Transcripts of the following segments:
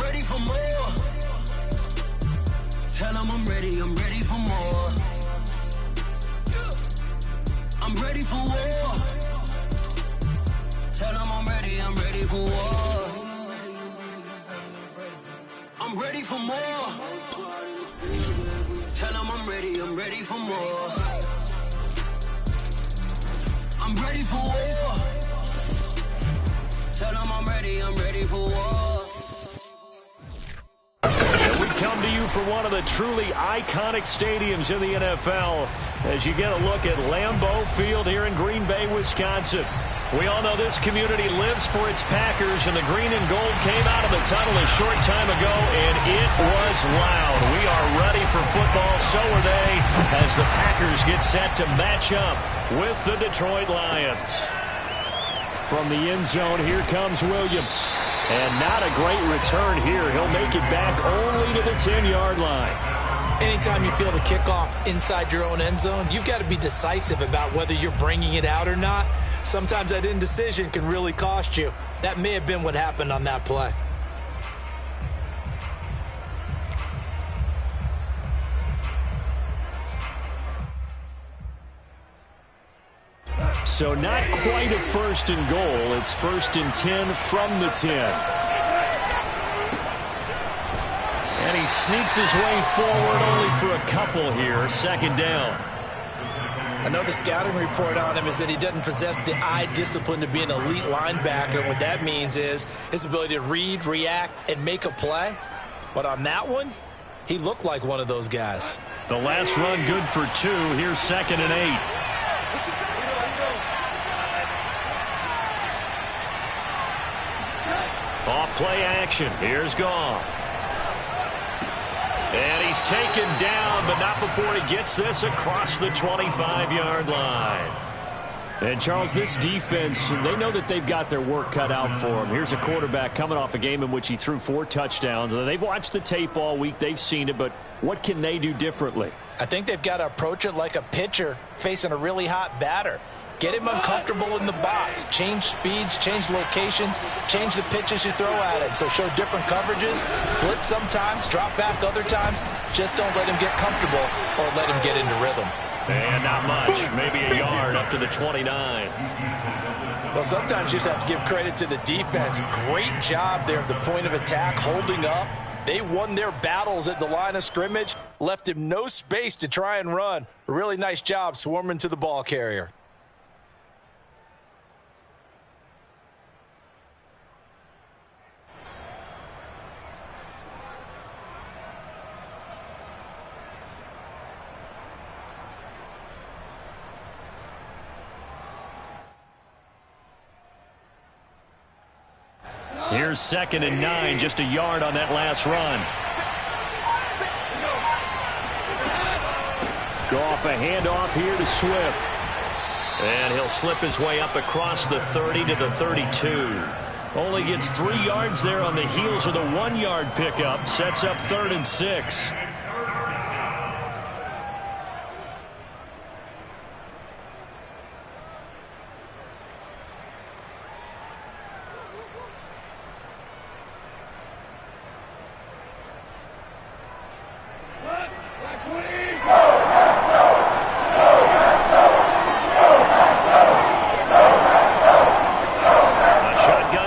ready for more. Tell them I'm ready for more. I'm ready for war. Tell them I'm ready for war. I'm ready for more. Tell them I'm ready for more. I'm ready for war. Tell them I'm ready for war. And we come to you from one of the truly iconic stadiums in the NFL as you get a look at Lambeau Field here in Green Bay, Wisconsin. We all know this community lives for its Packers, and the green and gold came out of the tunnel a short time ago, and it was loud. We are ready for football, so are they, as the Packers get set to match up with the Detroit Lions. From the end zone, here comes Williams. And not a great return here. He'll make it back only to the 10-yard line. Anytime you feel the kickoff inside your own end zone, you've got to be decisive about whether you're bringing it out or not. Sometimes that indecision can really cost you. That may have been what happened on that play. So not quite a first and goal. It's 1st and 10 from the 10. And he sneaks his way forward only for a couple here. 2nd down. I know the scouting report on him is that he doesn't possess the eye discipline to be an elite linebacker. And what that means is his ability to read, react, and make a play. But on that one, he looked like one of those guys. The last run good for 2. Here's 2nd and 8. Off play action. Here's Goff. And he's taken down, but not before he gets this across the 25-yard line. And, Charles, this defense, they know that they've got their work cut out for them. Here's a quarterback coming off a game in which he threw 4 touchdowns. They've watched the tape all week. They've seen it, but what can they do differently? I think they've got to approach it like a pitcher facing a really hot batter. Get him uncomfortable in the box. Change speeds, change locations, change the pitches you throw at him. So show different coverages, blitz sometimes, drop back other times. Just don't let him get comfortable or let him get into rhythm. And not much, maybe a yard up to the 29. Well, sometimes you just have to give credit to the defense. Great job there at the point of attack, holding up. They won their battles at the line of scrimmage, left him no space to try and run. A really nice job swarming to the ball carrier. Here's 2nd and 9, just a yard on that last run. Goff a handoff here to Swift. And he'll slip his way up across the 30 to the 32. Only gets 3 yards there on the heels of the 1-yard pickup. Sets up 3rd and 6.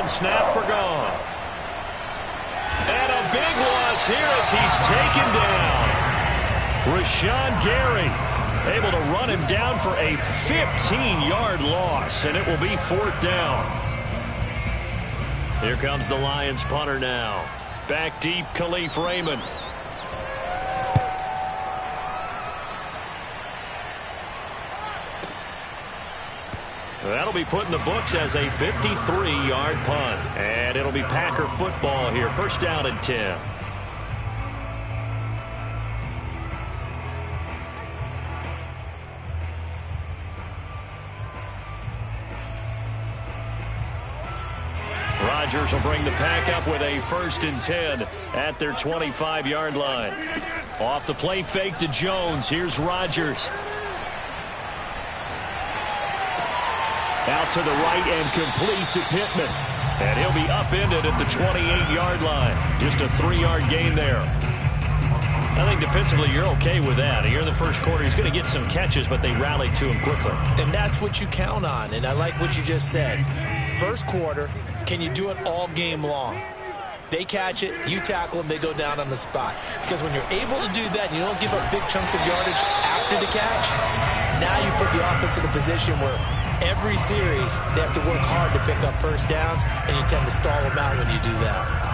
Snap for Goff. And a big loss here as he's taken down. Rashawn Gary able to run him down for a 15-yard loss, and it will be 4th down. Here comes the Lions punter now. Back deep, Khalif Raymond. That'll be put in the books as a 53-yard punt. And it'll be Packer football here. 1st down and 10. Rodgers will bring the Pack up with a 1st and 10 at their 25-yard line. Off the play fake to Jones. Here's Rodgers. Out to the right and complete to Pittman. And he'll be upended at the 28-yard line. Just a 3-yard gain there. I think defensively you're okay with that. Here in the first quarter, he's going to get some catches, but they rallied to him quickly. And that's what you count on, and I like what you just said. First quarter, can you do it all game long? They catch it, you tackle them, they go down on the spot. Because when you're able to do that and you don't give up big chunks of yardage after the catch, now you put the offense in a position where every series they have to work hard to pick up first downs, and you tend to stall them out when you do that.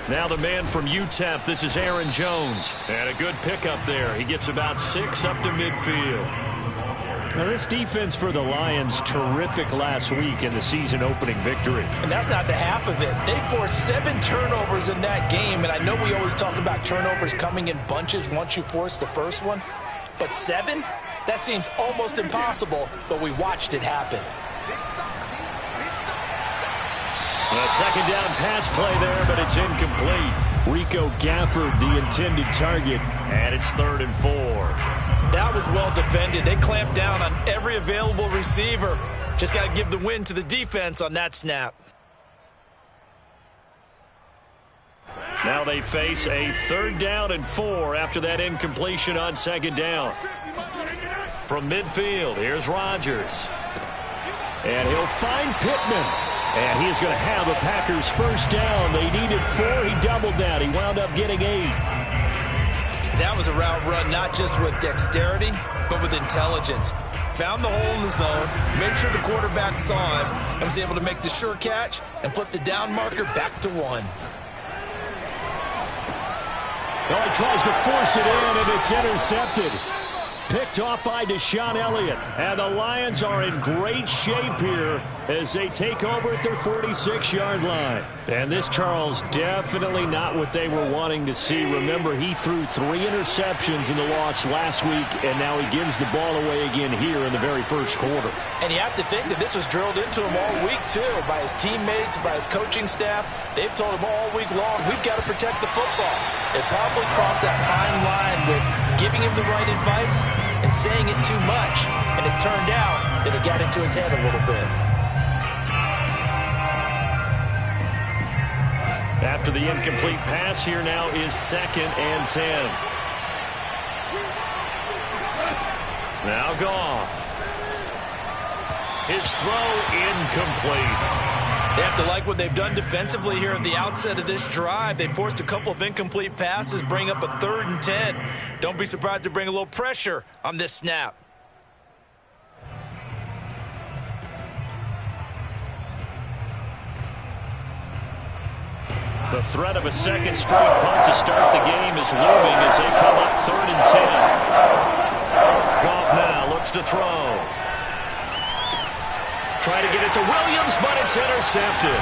Now the man from UTEP, this is Aaron Jones. And a good pickup there. He gets about 6 up to midfield. Now this defense for the Lions, terrific last week in the season-opening victory. And that's not the half of it. They forced 7 turnovers in that game, and I know we always talk about turnovers coming in bunches once you force the first one. But 7? That seems almost impossible, but we watched it happen. A second down pass play there, but it's incomplete. Rico Gafford, the intended target, and it's 3rd and 4. That was well defended. They clamped down on every available receiver. Just got to give the win to the defense on that snap. Now they face a 3rd down and 4 after that incompletion on 2nd down. From midfield, here's Rodgers. And he'll find Pittman. And he's going to have a Packers first down. They needed 4. He doubled that. He wound up getting 8. That was a route run not just with dexterity, but with intelligence. Found the hole in the zone, made sure the quarterback saw him, and was able to make the sure catch and flip the down marker back to 1. Oh, he tries to force it in, and it's intercepted. Picked off by Deshaun Elliott. And the Lions are in great shape here as they take over at their 46-yard line. And this, Charles, definitely not what they were wanting to see. Remember, he threw 3 interceptions in the loss last week, and now he gives the ball away again here in the very first quarter. And you have to think that this was drilled into him all week, too, by his teammates, by his coaching staff. They've told him all week long, we've got to protect the football. They probably crossed that fine line with giving him the right advice and saying it too much. And it turned out that it got into his head a little bit. After the incomplete pass, here now is 2nd and 10. Now Goff. His throw incomplete. They have to like what they've done defensively here at the outset of this drive. They forced a couple of incomplete passes, bring up a 3rd and 10. Don't be surprised to bring a little pressure on this snap. The threat of a second straight punt to start the game is looming as they come up 3rd and 10. Goff now looks to throw. Try to get it to Williams, but it's intercepted.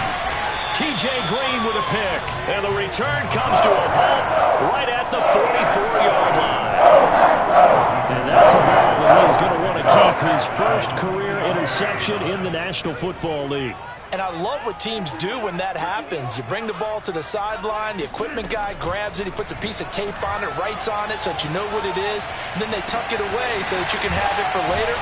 T.J. Green with a pick, and the return comes to a halt right at the 44-yard line. And that's a ball that he's going to want to keep, his first career interception in the National Football League. And I love what teams do when that happens. You bring the ball to the sideline, the equipment guy grabs it, he puts a piece of tape on it, writes on it so that you know what it is, and then they tuck it away so that you can have it for later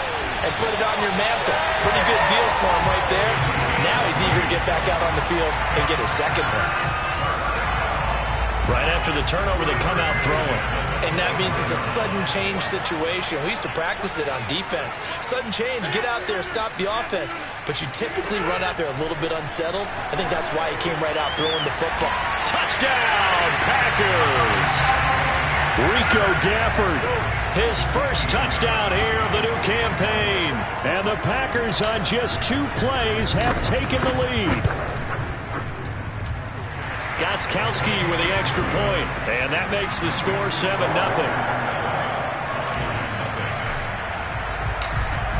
and put it on your mantle. Pretty good deal for him right there. Now he's eager to get back out on the field and get his second one. Right after the turnover, they come out throwing. And that means it's a sudden change situation. We used to practice it on defense. Sudden change, get out there, stop the offense. But you typically run out there a little bit unsettled. I think that's why he came right out throwing the football. Touchdown, Packers! Rico Gafford, his first touchdown here of the new campaign. And the Packers on just 2 plays have taken the lead. Gostkowski with the extra point, and that makes the score 7-0.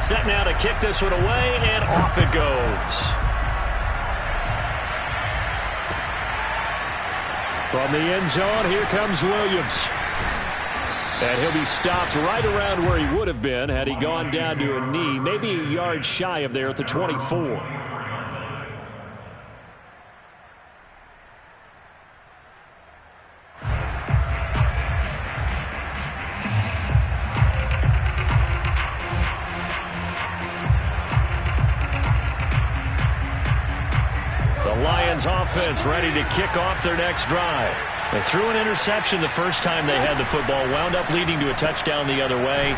Set now to kick this one away, and off it goes. From the end zone, here comes Williams. And he'll be stopped right around where he would have been had he gone down to a knee, maybe a yard shy of there at the 24. Lions offense ready to kick off their next drive. They threw an interception the first time they had the football, wound up leading to a touchdown the other way.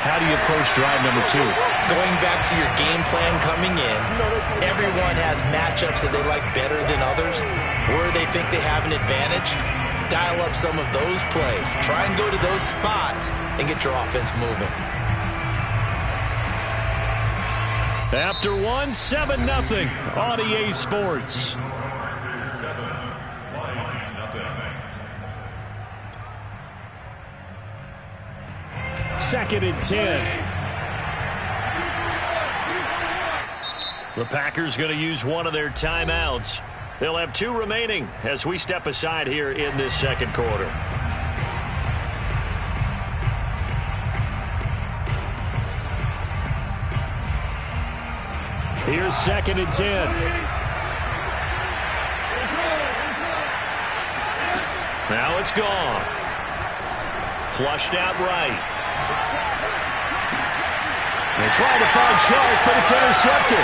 How do you approach drive number 2? Going back to your game plan coming in, everyone has matchups that they like better than others, where they think they have an advantage. Dial up some of those plays. Try and go to those spots and get your offense moving. After 1, 7-0 on EA Sports. Second and 10. The Packers going to use one of their timeouts. They'll have 2 remaining as we step aside here in this second quarter. Here's second and 10. Now it's gone. Flushed out right. They try to find Chark, but it's intercepted.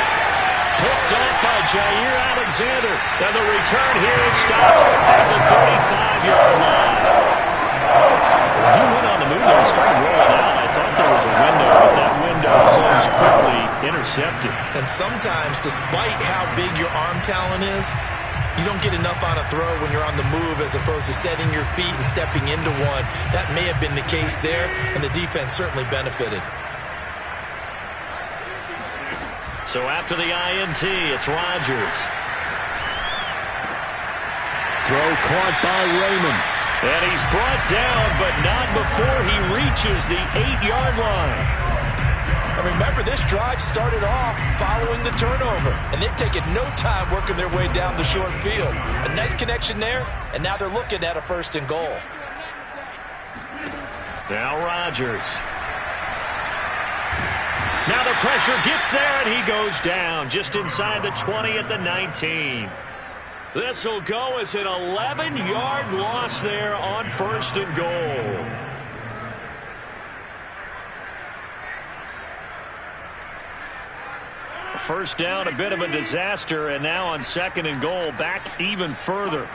Picked off by Jair Alexander. And the return here is stopped at the 35-yard line. He went on the move there and started rolling out. I thought there was a window, but that window closed quickly, intercepted. And sometimes, despite how big your arm talent is, you don't get enough on a throw when you're on the move as opposed to setting your feet and stepping into one. That may have been the case there, and the defense certainly benefited. So after the INT, it's Rodgers. Throw caught by Raymond. And he's brought down, but not before he reaches the 8-yard line. And remember, this drive started off following the turnover, and they've taken no time working their way down the short field. A nice connection there, and now they're looking at a 1st and goal. Now Rodgers. Now the pressure gets there, and he goes down just inside the 20 at the 19. This will go as an 11-yard loss there on 1st and goal. First down, a bit of a disaster, and now on 2nd and goal, back even further.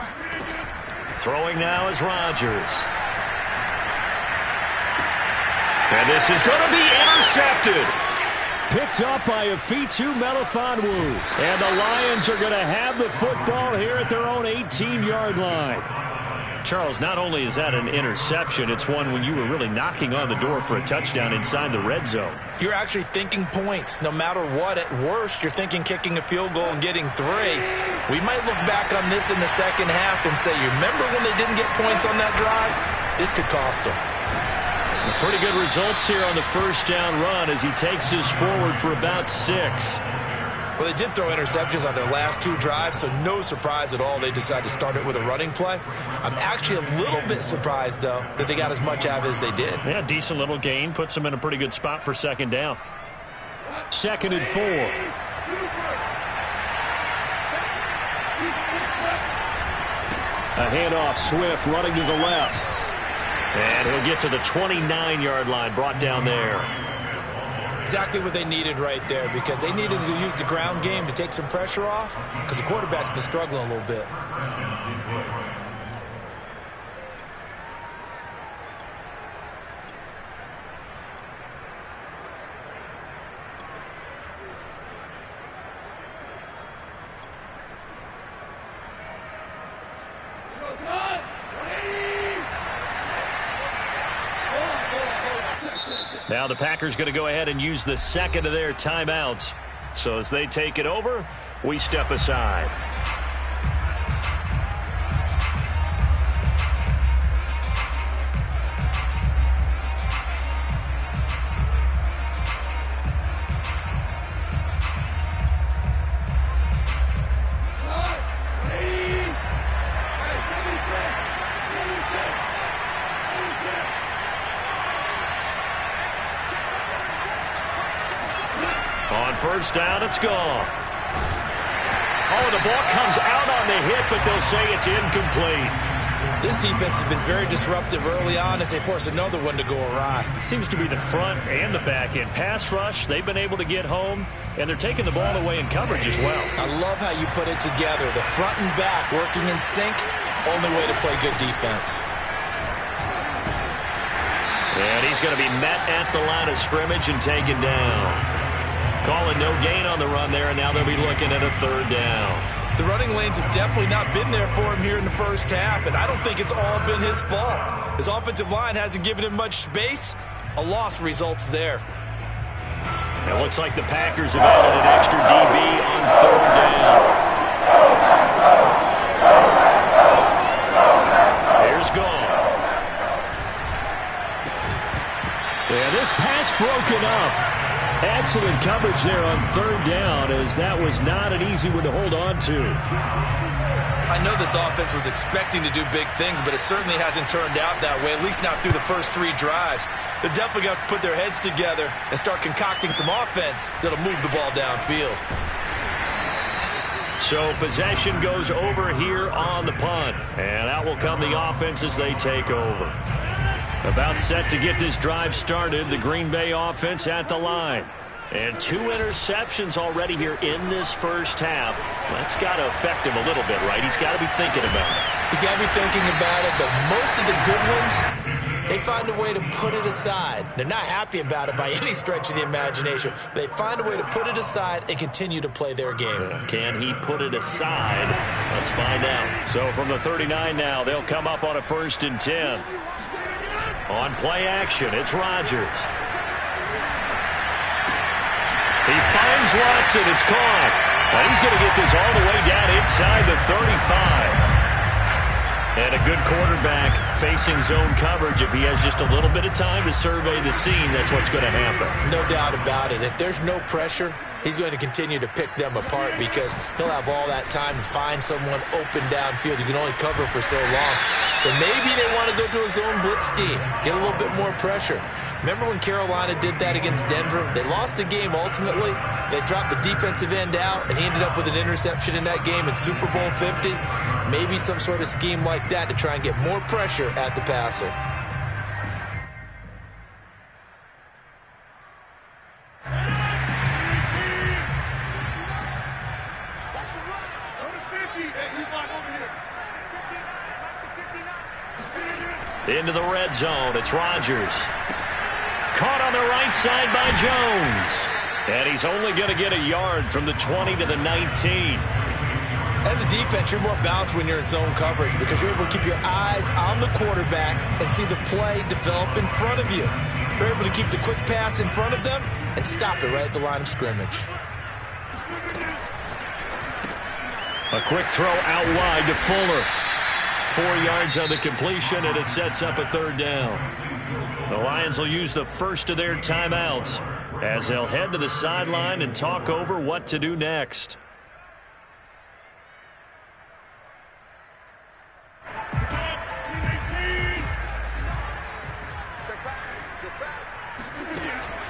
Throwing now is Rodgers. And this is going to be intercepted. Picked up by Afitu Melifonwu. And the Lions are going to have the football here at their own 18-yard line. Charles, not only is that an interception, it's one when you were really knocking on the door for a touchdown inside the red zone. You're actually thinking points. No matter what, at worst, you're thinking kicking a field goal and getting 3. We might look back on this in the second half and say, you remember when they didn't get points on that drive? This could cost them. Pretty good results here on the first down run as he takes us forward for about 6. Well, they did throw interceptions on their last 2 drives, so no surprise at all they decided to start it with a running play. I'm actually a little bit surprised, though, that they got as much out as they did. Yeah, decent little gain. Puts them in a pretty good spot for 2nd down. 2nd and 4. A handoff, Swift running to the left. And he'll get to the 29-yard line, brought down there. Exactly what they needed right there, because they needed to use the ground game to take some pressure off, because the quarterback's been struggling a little bit. Now the Packers going to go ahead and use the 2nd of their timeouts. So as they take it over, we step aside. On first down, it's gone. Oh, the ball comes out on the hit, but they'll say it's incomplete. This defense has been very disruptive early on as they force another one to go awry. It seems to be the front and the back end. Pass rush, they've been able to get home, and they're taking the ball away in coverage as well. I love how you put it together. The front and back working in sync, only way to play good defense. And he's going to be met at the line of scrimmage and taken down. Calling no gain on the run there, and now they'll be looking at a third down. The running lanes have definitely not been there for him here in the first half, and I don't think it's all been his fault. His offensive line hasn't given him much space. A loss results there. It looks like the Packers have added an extra DB on third down. Here's Goff. Yeah, this pass broken up. Excellent coverage there on third down, as that was not an easy one to hold on to. I know this offense was expecting to do big things, but it certainly hasn't turned out that way, at least not through the first 3 drives. They're definitely going to have to put their heads together and start concocting some offense that'll move the ball downfield. So possession goes over here on the punt, and out will come the offense as they take over. About set to get this drive started, the Green Bay offense at the line. And 2 interceptions already here in this first half. That's got to affect him a little bit, right? He's got to be thinking about it. He's got to be thinking about it, but most of the good ones, they find a way to put it aside. They're not happy about it by any stretch of the imagination, but they find a way to put it aside and continue to play their game. Can he put it aside? Let's find out. So from the 39 now, they'll come up on a 1st and 10. On play action, it's Rodgers. He finds Watson. It's caught. And he's going to get this all the way down inside the 35. And a good quarterback facing zone coverage. If he has just a little bit of time to survey the scene, that's what's going to happen. No doubt about it. If there's no pressure, he's going to continue to pick them apart because he'll have all that time to find someone open downfield. You can only cover for so long. So maybe they want to go to a zone blitz scheme, get a little bit more pressure. Remember when Carolina did that against Denver? They lost the game ultimately. They dropped the defensive end out, and he ended up with an interception in that game in Super Bowl 50. Maybe some sort of scheme like that to try and get more pressure at the passer. Into the red zone, it's Rodgers. Caught on the right side by Jones. And he's only going to get a yard from the 20 to the 19. As a defense, you're more balanced when you're in zone coverage because you're able to keep your eyes on the quarterback and see the play develop in front of you. You're able to keep the quick pass in front of them and stop it right at the line of scrimmage. A quick throw out wide to Fuller. 4 yards on the completion, and it sets up a third down. The Lions will use the first of their timeouts as they'll head to the sideline and talk over what to do next.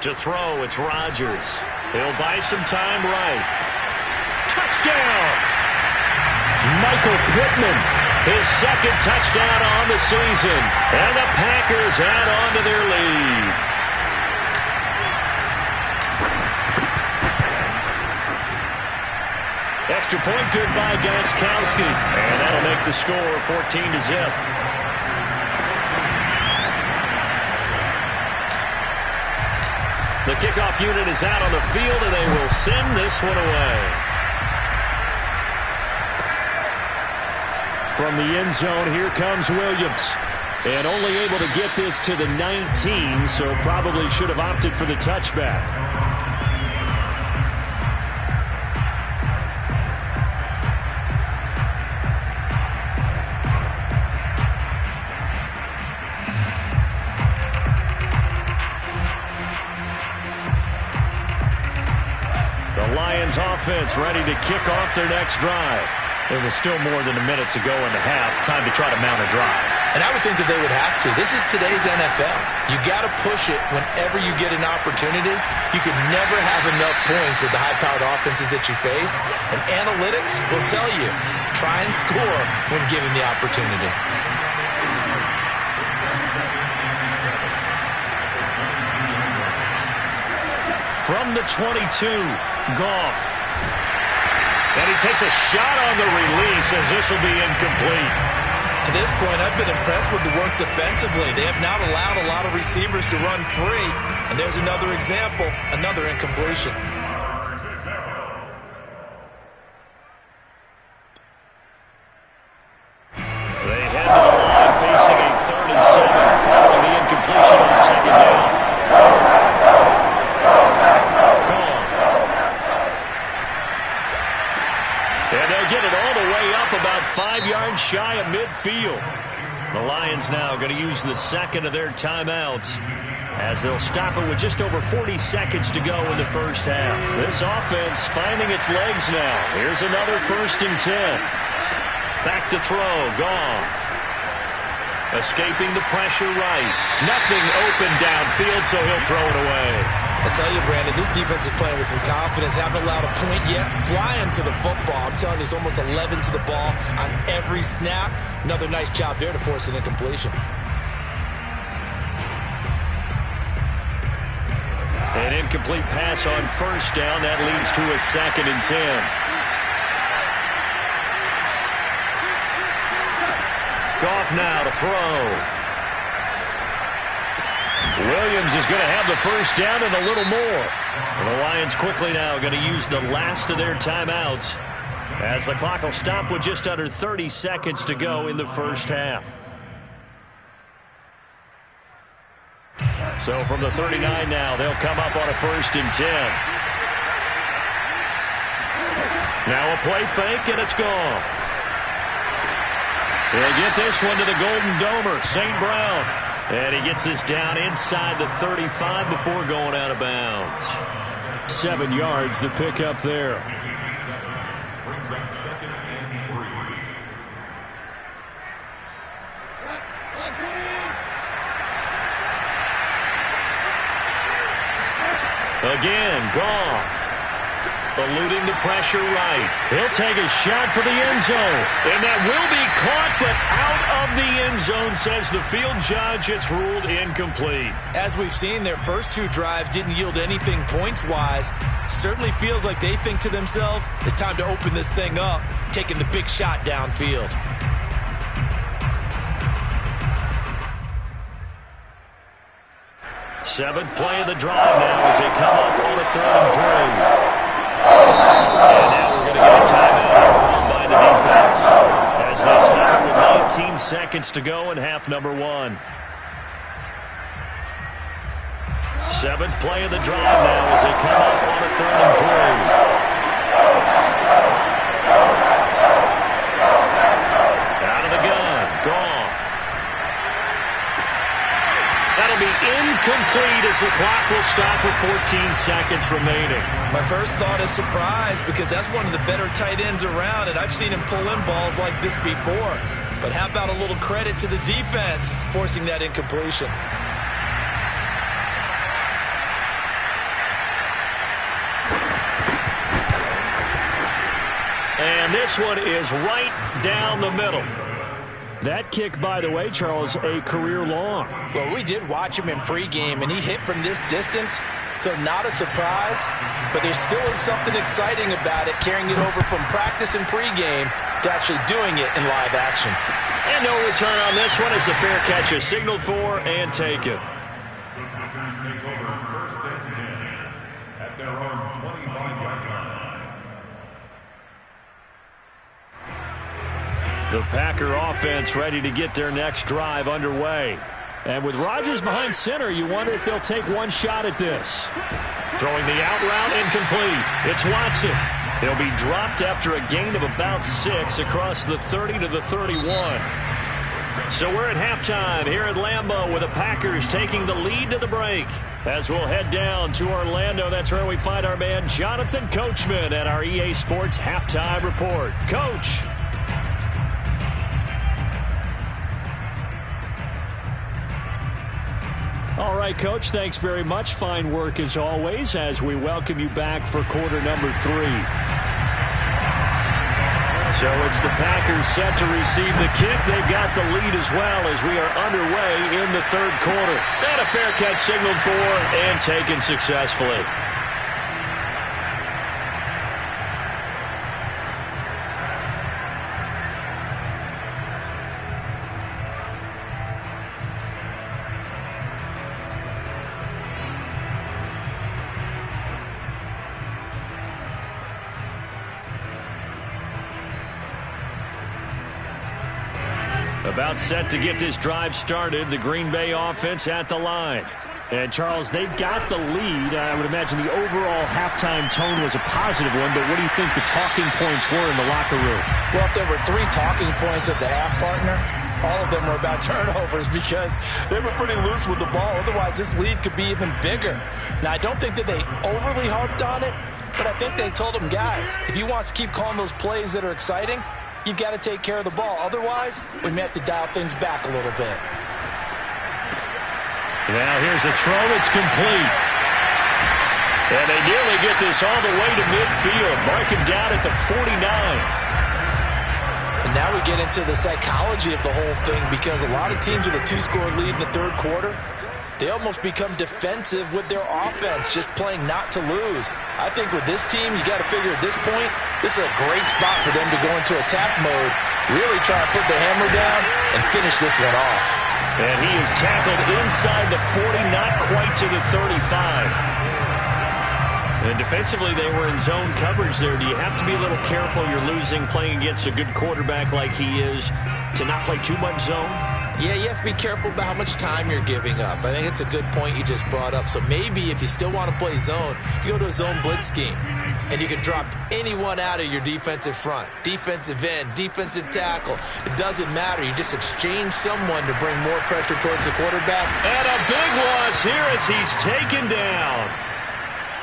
To throw, it's Rodgers. He'll buy some time right. Touchdown! Michael Pittman. His second touchdown on the season. And the Packers add on to their lead. Extra point good by Gostkowski. And that'll make the score 14-0. The kickoff unit is out on the field, and they will send this one away. From the end zone, here comes Williams. And only able to get this to the 19, so probably should have opted for the touchback. The Lions offense ready to kick off their next drive. There was still more than a minute to go in the half. Time to try to mount a drive. And I would think that they would have to. This is today's NFL. You got to push it whenever you get an opportunity. You could never have enough points with the high-powered offenses that you face. And analytics will tell you, try and score when given the opportunity. From the 22, Goff. And he takes a shot on the release as this will be incomplete. To this point, I've been impressed with the work defensively. They have not allowed a lot of receivers to run free. And there's another example, another incompletion. They head to the line facing a 3rd and 7 following the incompletion on 2nd down. Gone. And they'll get it all the way up about 5 yards shy of midfield. The Lions now going to use the second of their timeouts as they'll stop it with just over 40 seconds to go in the first half. This offense finding its legs now. Here's another 1st and 10. Back to throw, Goff. Escaping the pressure right. Nothing open downfield, so he'll throw it away. I tell you, Brandon, this defense is playing with some confidence. Haven't allowed a point yet. Flying to the football. I'm telling you, it's almost 11 to the ball on every snap. Another nice job there to force an incompletion. An incomplete pass on 1st down. That leads to a 2nd and 10. Goff now to throw. Williams is going to have the 1st down and a little more. And the Lions quickly now going to use the last of their timeouts as the clock will stop with just under 30 seconds to go in the first half. So from the 39 now, they'll come up on a 1st and 10. Now a play fake, and it's gone. They'll get this one to the Golden Domer, St. Brown. And he gets this down inside the 35 before going out of bounds. 7 yards, the pickup there. Brings up 2nd and 3. Again, Goff. Eluding the pressure right. He'll take a shot for the end zone. And that will be caught, but out of the end zone, says the field judge. It's ruled incomplete. As we've seen, their first 2 drives didn't yield anything points-wise. Certainly feels like they think to themselves, it's time to open this thing up, taking the big shot downfield. Seventh play of the drive now as they come up on a 3rd and 3. And now we're going to get a timeout here called by the defense as they stop it with 19 seconds to go in half number 1. 7th play of the drive now as they come up on a 3rd and 3. Out of the gun, Goff. That'll be incomplete as the clock will stop with 14 seconds remaining. My first thought is surprise because that's one of the better tight ends around, and I've seen him pull in balls like this before. But how about a little credit to the defense forcing that incompletion? And this one is right down the middle. That kick, by the way, Charles, a career long. Well, we did watch him in pregame, and he hit from this distance, so not a surprise. But there still is something exciting about it, carrying it over from practice and pregame to actually doing it in live action. And no return on this one as the fair catch is signaled for and taken. The Packers take over 1st and 10 at their own 25-yard line. The Packer offense ready to get their next drive underway. And with Rodgers behind center, you wonder if they'll take one shot at this. Throwing the out route incomplete. It's Watson. He'll be dropped after a gain of about 6 across the 30 to the 31. So we're at halftime here at Lambeau with the Packers taking the lead to the break. As we'll head down to Orlando, that's where we find our man Jonathan Coachman at our EA Sports Halftime Report. Coach. All right, Coach, thanks very much. Fine work as always as we welcome you back for quarter number 3. So it's the Packers set to receive the kick. They've got the lead as well as we are underway in the 3rd quarter. And a fair catch signaled for and taken successfully. About set to get this drive started. The Green Bay offense at the line. And, Charles, they've got the lead. I would imagine the overall halftime tone was a positive one, but what do you think the talking points were in the locker room? Well, if there were 3 talking points at the half, partner, all of them were about turnovers because they were pretty loose with the ball. Otherwise, this lead could be even bigger. Now, I don't think that they overly harped on it, but I think they told them, guys, if you want to keep calling those plays that are exciting, you've got to take care of the ball. Otherwise, we may have to dial things back a little bit. Now here's a throw. It's complete. And they nearly get this all the way to midfield. Mark him down at the 49. And now we get into the psychology of the whole thing because a lot of teams with a 2-score lead in the third quarter, they almost become defensive with their offense, just playing not to lose. I think with this team, you got to figure at this point, this is a great spot for them to go into attack mode, really try to put the hammer down and finish this one off. And he is tackled inside the 40, not quite to the 35. And defensively, they were in zone coverage there. Do you have to be a little careful? You're losing playing against a good quarterback like he is to not play too much zone? Yeah, you have to be careful about how much time you're giving up. I think it's a good point you just brought up. So maybe if you still want to play zone, you go to a zone blitz scheme. And you can drop anyone out of your defensive front. Defensive end, defensive tackle. It doesn't matter. You just exchange someone to bring more pressure towards the quarterback. And a big loss here as he's taken down.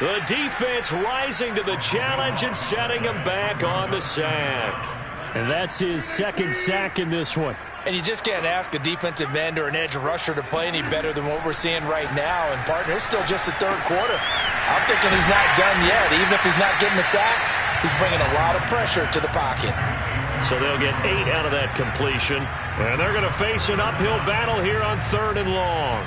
The defense rising to the challenge and setting him back on the sack. And that's his second sack in this one. And you just can't ask a defensive end or an edge rusher to play any better than what we're seeing right now. And, partner, it's still just the third quarter. I'm thinking he's not done yet. Even if he's not getting a sack, he's bringing a lot of pressure to the pocket. So they'll get 8 out of that completion. And they're going to face an uphill battle here on 3rd and long.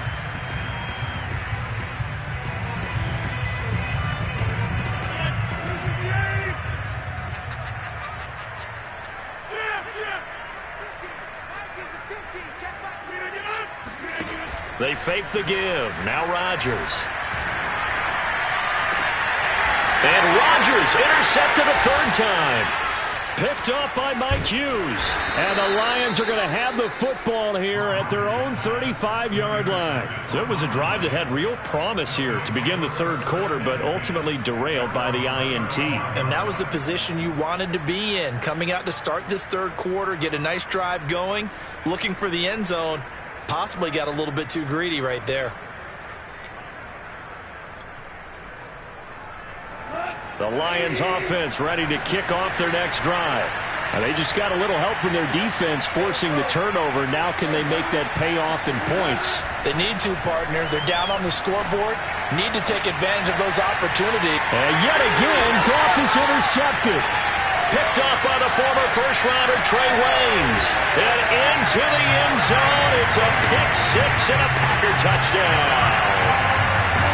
They fake the give. Now Rodgers. And Rodgers intercepted a 3rd time. Picked up by Mike Hughes. And the Lions are going to have the football here at their own 35-yard line. So it was a drive that had real promise here to begin the 3rd quarter, but ultimately derailed by the INT. And that was the position you wanted to be in. Coming out to start this 3rd quarter, get a nice drive going, looking for the end zone. Possibly got a little bit too greedy right there. The Lions offense ready to kick off their next drive. They just got a little help from their defense forcing the turnover. Now can they make that pay off in points? They need to, partner. They're down on the scoreboard. Need to take advantage of those opportunities. And yet again, Goff is intercepted. Picked up by the former first-rounder Trey Waynes. And into the end zone. It's a pick 6 and a Packer touchdown.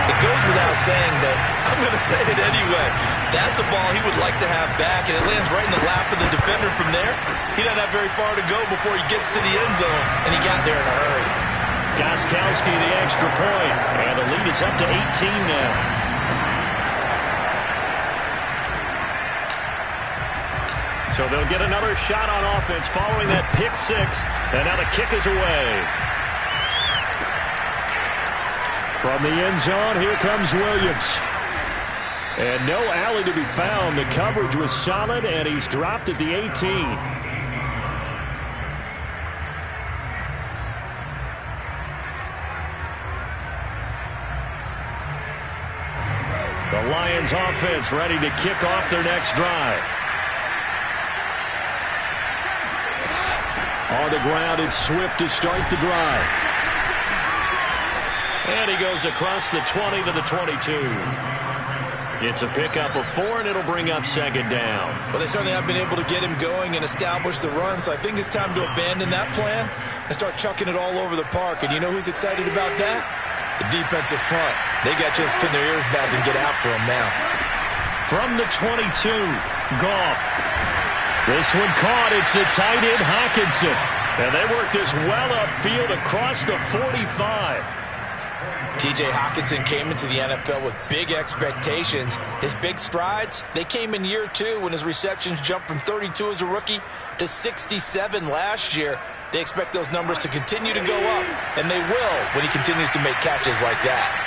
It goes without saying, but I'm going to say it anyway. That's a ball he would like to have back, and it lands right in the lap of the defender from there. He doesn't have very far to go before he gets to the end zone, and he got there in a hurry. Gostkowski the extra point, and the lead is up to 18 now. So they'll get another shot on offense following that pick 6, and now the kick is away. From the end zone, here comes Williams. And no alley to be found. The coverage was solid, and he's dropped at the 18. The Lions offense ready to kick off their next drive. On the ground, it's Swift to start the drive. And he goes across the 20 to the 22. It's a pickup of 4, and it'll bring up 2nd down. Well, they certainly have been able to get him going and establish the run, so I think it's time to abandon that plan and start chucking it all over the park. And you know who's excited about that? The defensive front. They got to just pin their ears back and get after him now. From the 22, Goff. This one caught. It's the tight end, Hockenson. And they work this well upfield across the 45. T.J. Hockenson came into the NFL with big expectations. His big strides, they came in year 2 when his receptions jumped from 32 as a rookie to 67 last year. They expect those numbers to continue to go up, and they will when he continues to make catches like that.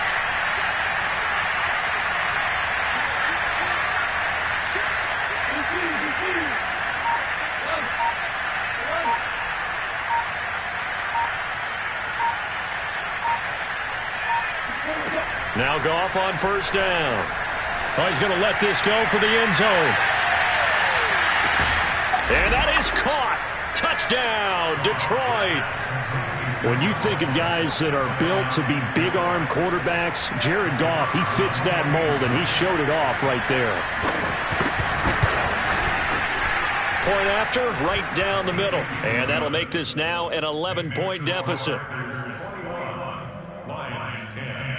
Now Goff on first down. Oh, he's going to let this go for the end zone. And that is caught. Touchdown, Detroit. When you think of guys that are built to be big-arm quarterbacks, Jared Goff, he fits that mold, and he showed it off right there. Point after, right down the middle. And that'll make this now an 11-point deficit. Lions 10.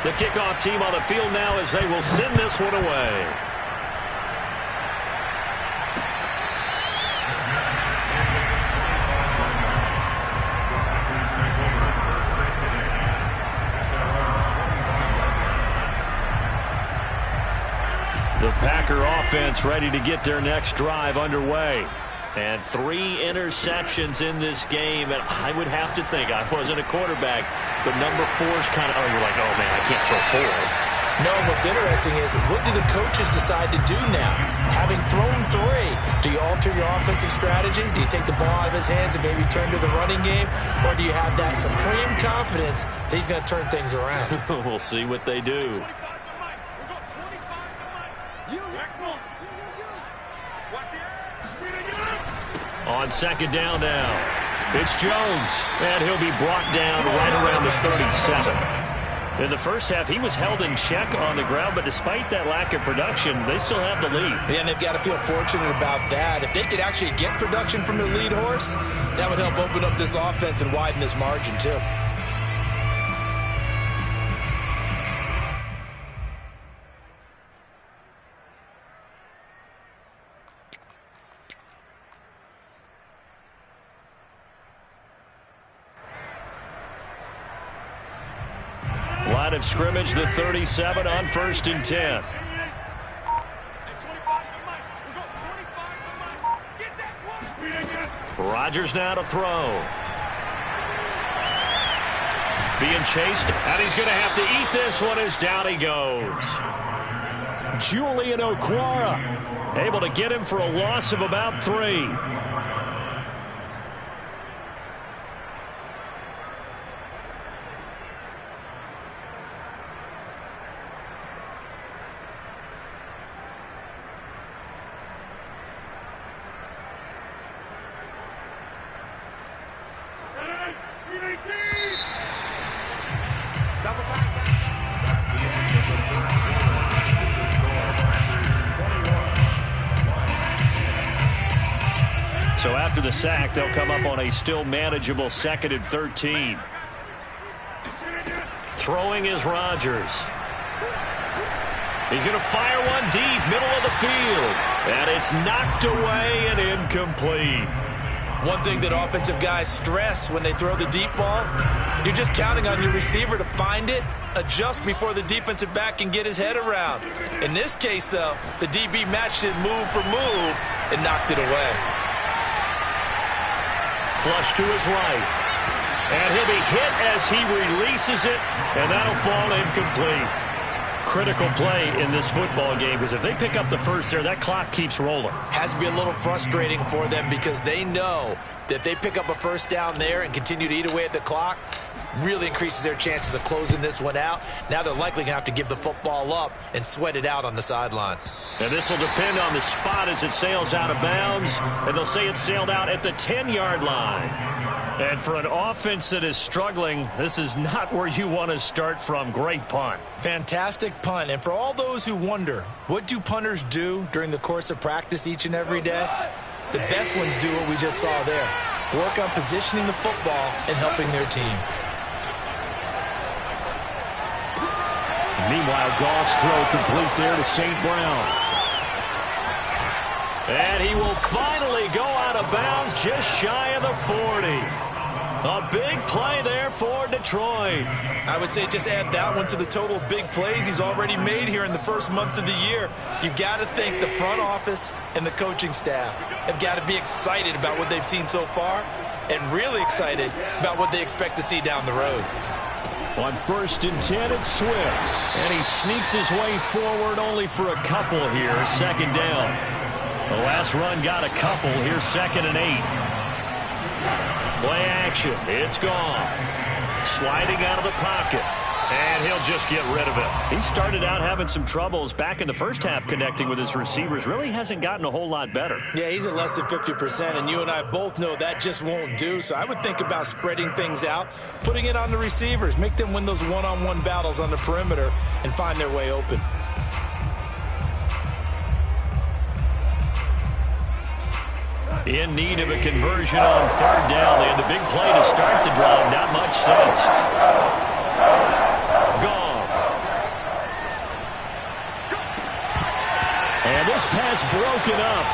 The kickoff team on the field now as they will send this one away. The Packer offense ready to get their next drive underway. And 3 interceptions in this game. And I would have to think, I wasn't a quarterback, but number 4's kind of, you're like, oh, man, I can't throw 4. No, what's interesting is, what do the coaches decide to do now? Having thrown 3, do you alter your offensive strategy? Do you take the ball out of his hands and maybe turn to the running game? Or do you have that supreme confidence that he's going to turn things around? We'll see what they do. On second down now, it's Jones, and he'll be brought down right around the 37. In the first half, he was held in check on the ground, but despite that lack of production, they still have the lead. And they've got to feel fortunate about that. If they could actually get production from their lead horse, that would help open up this offense and widen this margin, too. Line of scrimmage, the 37 on 1st and 10. Rodgers now to throw. Being chased, and he's going to have to eat this one as down he goes. Julian Okwara able to get him for a loss of about 3. So after the sack, they'll come up on a still manageable 2nd and 13. Throwing is Rodgers. He's going to fire one deep, middle of the field. And it's knocked away and incomplete. One thing that offensive guys stress when they throw the deep ball, you're just counting on your receiver to find it, adjust before the defensive back can get his head around. In this case, though, the DB matched it move for move and knocked it away. Flush to his right. And he'll be hit as he releases it, and that'll fall incomplete. Critical play in this football game, because if they pick up the first there, that clock keeps rolling. Has to be a little frustrating for them because they know that if they pick up a first down there and continue to eat away at the clock, really increases their chances of closing this one out. Now they're likely going to have to give the football up and sweat it out on the sideline. And this will depend on the spot as it sails out of bounds. And they'll say it sailed out at the 10-yard line. And for an offense that is struggling, this is not where you want to start from. Great punt. Fantastic punt. And for all those who wonder, what do punters do during the course of practice each and every day? The best ones do what we just saw there. Work on positioning the football and helping their team. Meanwhile, Goff's throw complete there to St. Brown. And he will finally go out of bounds just shy of the 40. A big play there for Detroit. I would say just add that one to the total of big plays he's already made here in the first month of the year. You've got to think the front office and the coaching staff have got to be excited about what they've seen so far and really excited about what they expect to see down the road. On 1st and 10, it's Swift. And he sneaks his way forward only for a couple here. 2nd down. The last run got a couple. Here's 2nd and 8. Play action. It's gone. Sliding out of the pocket. And he'll just get rid of it. He started out having some troubles back in the first half connecting with his receivers. Really hasn't gotten a whole lot better. Yeah, he's at less than 50%, and you and I both know that just won't do. So I would think about spreading things out, putting it on the receivers, make them win those one-on-one battles on the perimeter and find their way open. In need of a conversion on 3rd down. They had the big play to start the drive. Not much sense. Goff. And this pass broken up.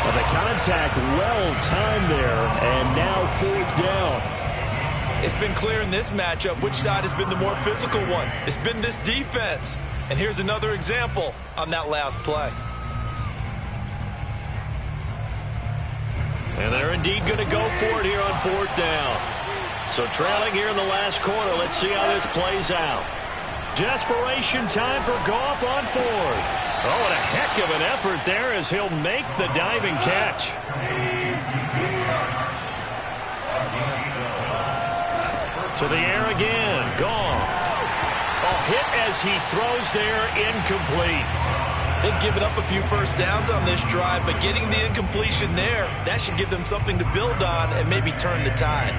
Well, the contact well-timed there. And now 4th down. It's been clear in this matchup which side has been the more physical one. It's been this defense. And here's another example on that last play. And they're indeed going to go for it here on 4th down. So trailing here in the last quarter. Let's see how this plays out. Desperation time for Goff on 4th. Oh, and a heck of an effort there as he'll make the diving catch. To the air again. Goff. A hit as he throws there, incomplete. They've given up a few first downs on this drive, but getting the incompletion there, that should give them something to build on and maybe turn the tide.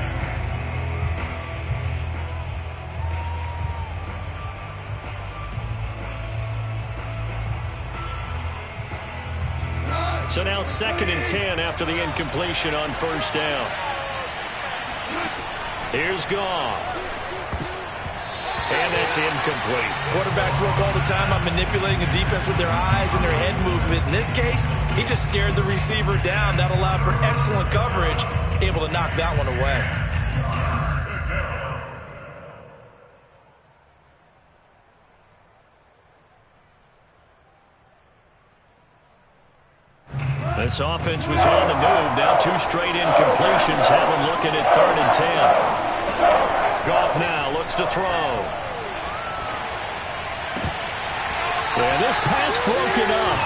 So now 2nd and 10 after the incompletion on 1st down. Here's Goff. And that's incomplete. Quarterbacks work all the time on manipulating a defense with their eyes and their head movement. In this case, he just stared the receiver down. That allowed for excellent coverage, able to knock that one away. This offense was on the move. Now 2 straight incompletions have them looking at 3rd and 10. Goff now looks to throw. And this pass broken up.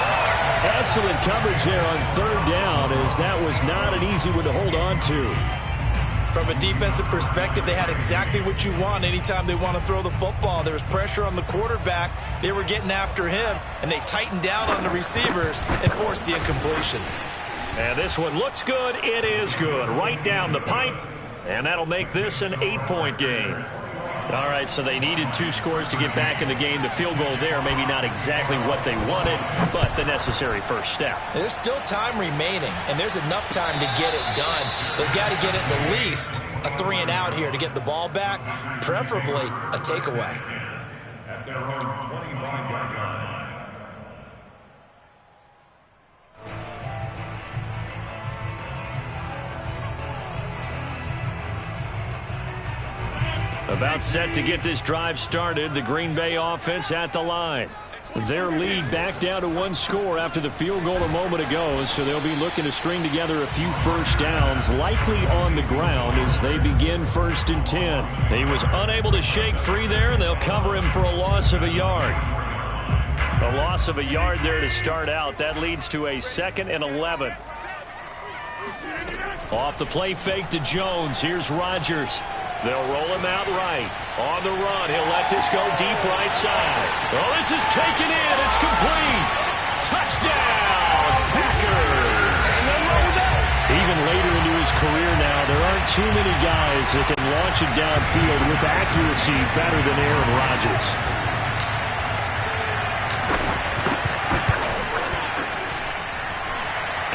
Excellent coverage there on 3rd down, as that was not an easy one to hold on to. From a defensive perspective, they had exactly what you want anytime they want to throw the football. There was pressure on the quarterback. They were getting after him, and they tightened down on the receivers and forced the incompletion. And this one looks good. It is good. Right down the pipe. And that'll make this an 8-point game. All right, so they needed 2 scores to get back in the game. The field goal there, maybe not exactly what they wanted, but the necessary first step. There's still time remaining, and there's enough time to get it done. They've got to get at least a 3-and-out here to get the ball back, preferably a takeaway. At their own 25-yard line. About set to get this drive started. The Green Bay offense at the line. Their lead back down to 1 score after the field goal a moment ago, so they'll be looking to string together a few first downs, likely on the ground as they begin 1st and 10. He was unable to shake free there, and they'll cover him for a loss of a yard. A loss of a yard there to start out. That leads to a 2nd and 11. Off the play fake to Jones. Here's Rodgers. They'll roll him out right. On the run, he'll let this go deep right side. Oh, this is taken in. It's complete. Touchdown, Packers. Even later into his career now, there aren't too many guys that can launch it downfield with accuracy better than Aaron Rodgers.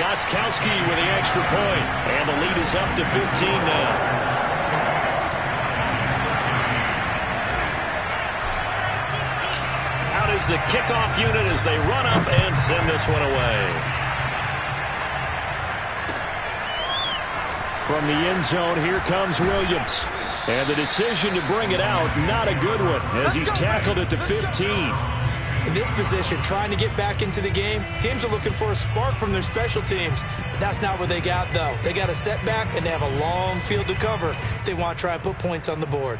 Gostkowski with the extra point, and the lead is up to 15 now. Is the kickoff unit as they run up and send this one away. From the end zone, here comes Williams. And the decision to bring it out, not a good one, as he's tackled at the 15. In this position, trying to get back into the game, teams are looking for a spark from their special teams. That's not what they got, though. They got a setback, and they have a long field to cover if they want to try and put points on the board.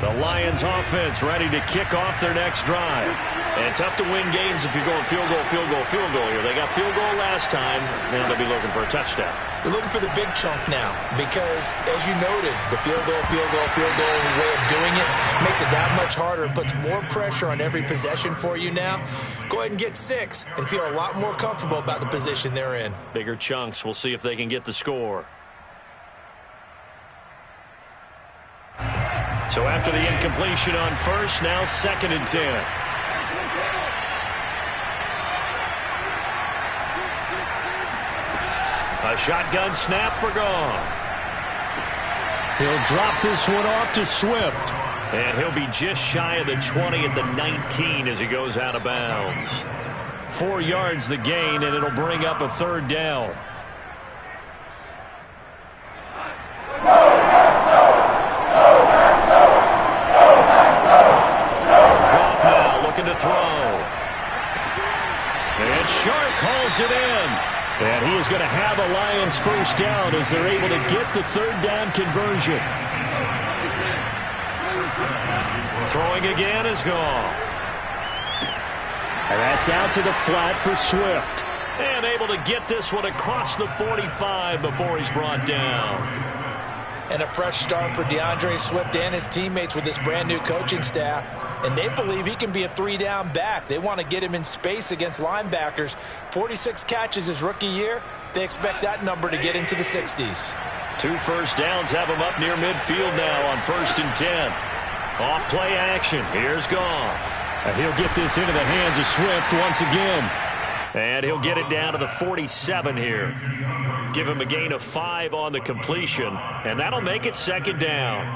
The Lions offense ready to kick off their next drive. And tough to win games if you're going field goal, field goal, field goal here. They got field goal last time. Now they'll be looking for a touchdown. They're looking for the big chunk now because, as you noted, the field goal, field goal, field goal way of doing it makes it that much harder and puts more pressure on every possession for you now. Go ahead and get 6 and feel a lot more comfortable about the position they're in. Bigger chunks. We'll see if they can get the score. So after the incompletion on first, now 2nd and 10. A shotgun snap for Goff. He'll drop this one off to Swift. And he'll be just shy of the 20 at the 19 as he goes out of bounds. 4 yards the gain, and it'll bring up a 3rd down. Goff now looking to throw. And Sharp calls it in. And he is going to have a Lions 1st down as they're able to get the 3rd down conversion. Throwing again is Goff. And that's out to the flat for Swift. And able to get this one across the 45 before he's brought down. And a fresh start for DeAndre Swift and his teammates with this brand new coaching staff. And they believe he can be a 3-down back. They want to get him in space against linebackers. 46 catches his rookie year. They expect that number to get into the 60s. 2 first downs have him up near midfield now on 1st and 10. Off play action. Here's Goff. And he'll get this into the hands of Swift once again. And he'll get it down to the 47 here. Give him a gain of 5 on the completion. And that'll make it 2nd down.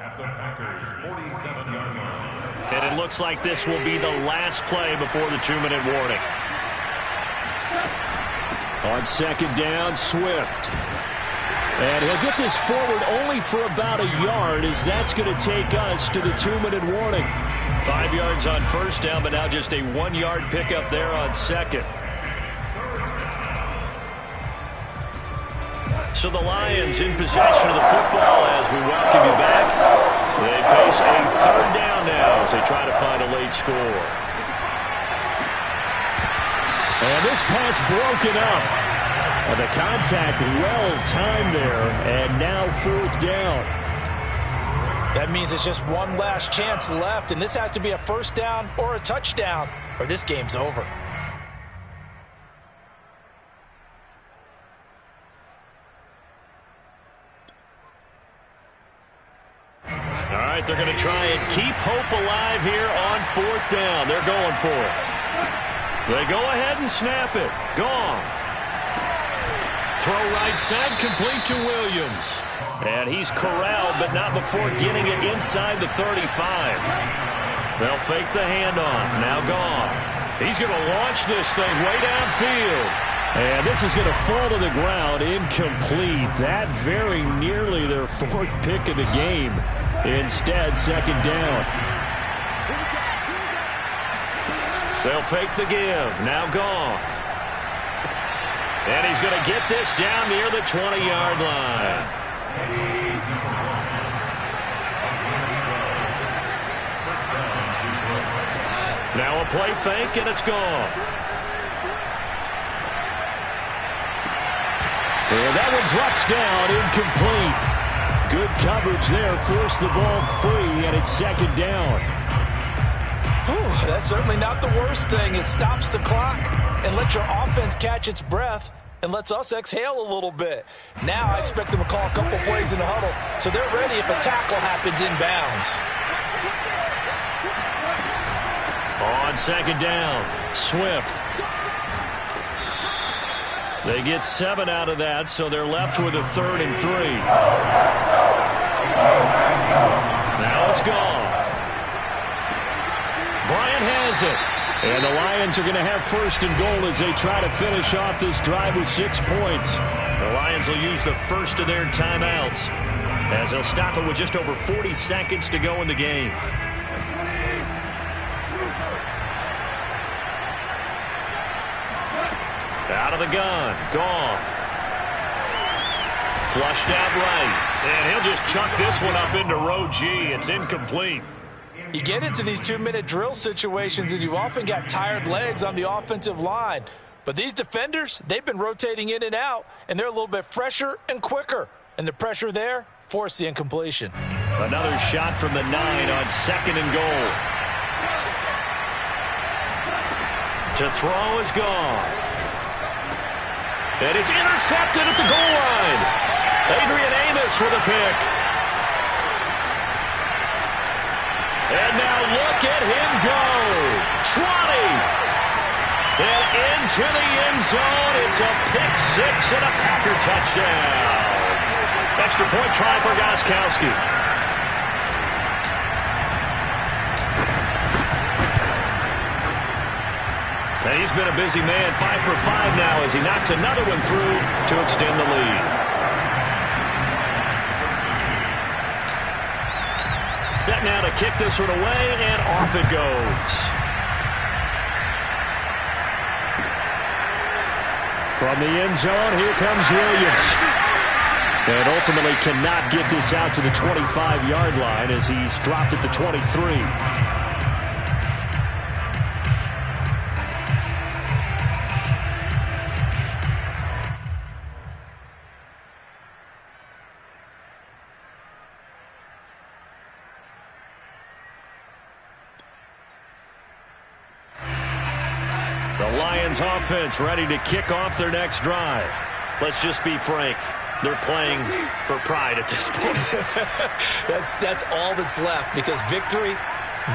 At the Packers' 47-yard line. And it looks like this will be the last play before the 2-minute warning. On 2nd down, Swift. And he'll get this forward only for about a yard, as that's going to take us to the 2-minute warning. 5 yards on 1st down, but now just a 1-yard pickup there on 2nd. So the Lions in possession of the football as we welcome you back. They face a 3rd down now as they try to find a late score. And this pass broken up. And the contact well timed there, and now 4th down. That means it's just one last chance left, and this has to be a 1st down or a touchdown, or this game's over. All right, they're going to try and keep hope alive here on 4th down. They're going for it. They go ahead and snap it. Goff. Throw right side, complete to Williams. And he's corralled, but not before getting it inside the 35. They'll fake the handoff. Now Goff. He's going to launch this thing way downfield. And this is going to fall to the ground, incomplete. That very nearly their 4th pick of the game. Instead, 2nd down. They'll fake the give. Now Goff. And he's going to get this down near the 20-yard line. Now a play fake, and it's Goff. And that one drops down, incomplete. Good coverage there, forced the ball free, and it's 2nd down. Whew, that's certainly not the worst thing. It stops the clock and lets your offense catch its breath and lets us exhale a little bit. Now I expect them to call a couple plays in the huddle so they're ready if a tackle happens inbounds. On 2nd down, Swift. They get 7 out of that, so they're left with a 3rd and 3. Now it's Goff. Bryant has it. And the Lions are going to have first and goal as they try to finish off this drive with 6 points. The Lions will use the first of their timeouts as they'll stop it with just over 40 seconds to go in the game. Out of the gun, Goff. Flushed out right, and he'll just chuck this one up into row G. It's incomplete. You get into these 2-minute drill situations, and you often got tired legs on the offensive line. But these defenders, they've been rotating in and out, and they're a little bit fresher and quicker. And the pressure there forced the incompletion. Another shot from the 9 on 2nd and goal. To throw is Goff. And it's intercepted at the goal line. Adrian Amos with a pick. And now look at him go. Trotting. And into the end zone. It's a pick 6 and a Packer touchdown. Extra point try for Gostkowski. And he's been a busy man, 5 for 5 now as he knocks another one through to extend the lead. Set now to kick this one away, and off it goes. From the end zone, here comes Williams. And ultimately cannot get this out to the 25-yard line as he's dropped at the 23. The Lions offense ready to kick off their next drive. Let's just be frank. They're playing for pride at this point. That's all that's left because victory,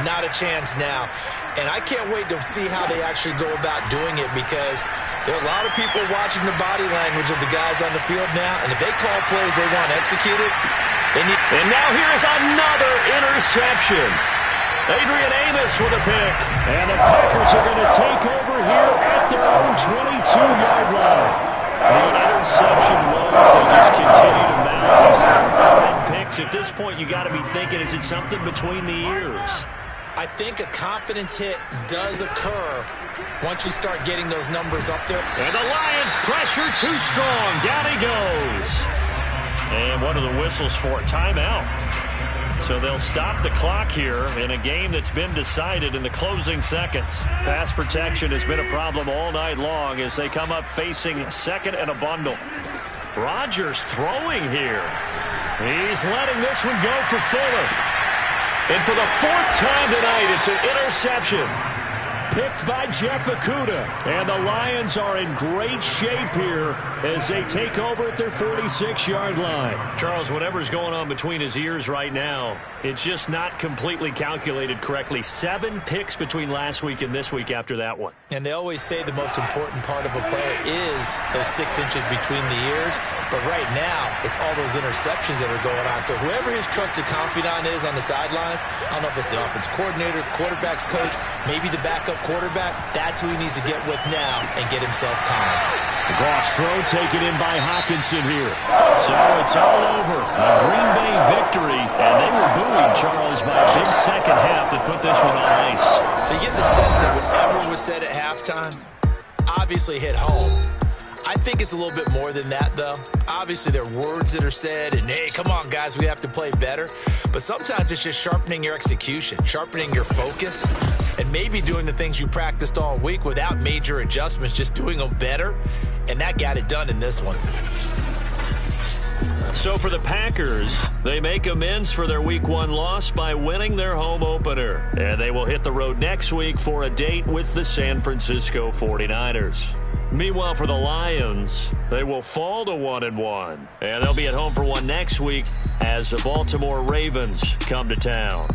not a chance now. And I can't wait to see how they actually go about doing it because there are a lot of people watching the body language of the guys on the field now. And if they call plays they want executed, they need. And now here is another interception. Adrian Amos with a pick. And the Packers are going to take over here at their own 22-yard line. The interception woes, they just continue to mount these 5 picks. At this point, you got to be thinking, is it something between the ears? I think a confidence hit does occur once you start getting those numbers up there. And the Lions pressure too strong. Down he goes. And what are the whistles for? Timeout. So they'll stop the clock here in a game that's been decided in the closing seconds. Pass protection has been a problem all night long as they come up facing 2nd and a bundle. Rodgers throwing here. He's letting this one go for Fuller. And for the 4th time tonight, it's an interception. Picked by Jeff Okudah. And the Lions are in great shape here as they take over at their 46-yard line. Charles, whatever's going on between his ears right now, it's just not completely calculated correctly. 7 picks between last week and this week after that one. And they always say the most important part of a player is those 6 inches between the ears. But right now, it's all those interceptions that are going on. So whoever his trusted confidant is on the sidelines, I don't know if it's the offense coordinator, the quarterback's coach, maybe the backup quarterback, that's who he needs to get with now and get himself calm. The Goff's throw taken in by Hockenson here. So it's all over. A Green Bay victory, and they were buoyed, Charles, by a big second half that put this one on ice. So you get the sense that whatever was said at halftime obviously hit home. I think it's a little bit more than that, though. Obviously, there are words that are said, and, hey, come on, guys, we have to play better. But sometimes it's just sharpening your execution, sharpening your focus, and maybe doing the things you practiced all week without major adjustments, just doing them better. And that got it done in this one. So for the Packers, they make amends for their Week 1 loss by winning their home opener. And they will hit the road next week for a date with the San Francisco 49ers. Meanwhile, for the Lions, they will fall to 1-1. And they'll be at home for one next week as the Baltimore Ravens come to town.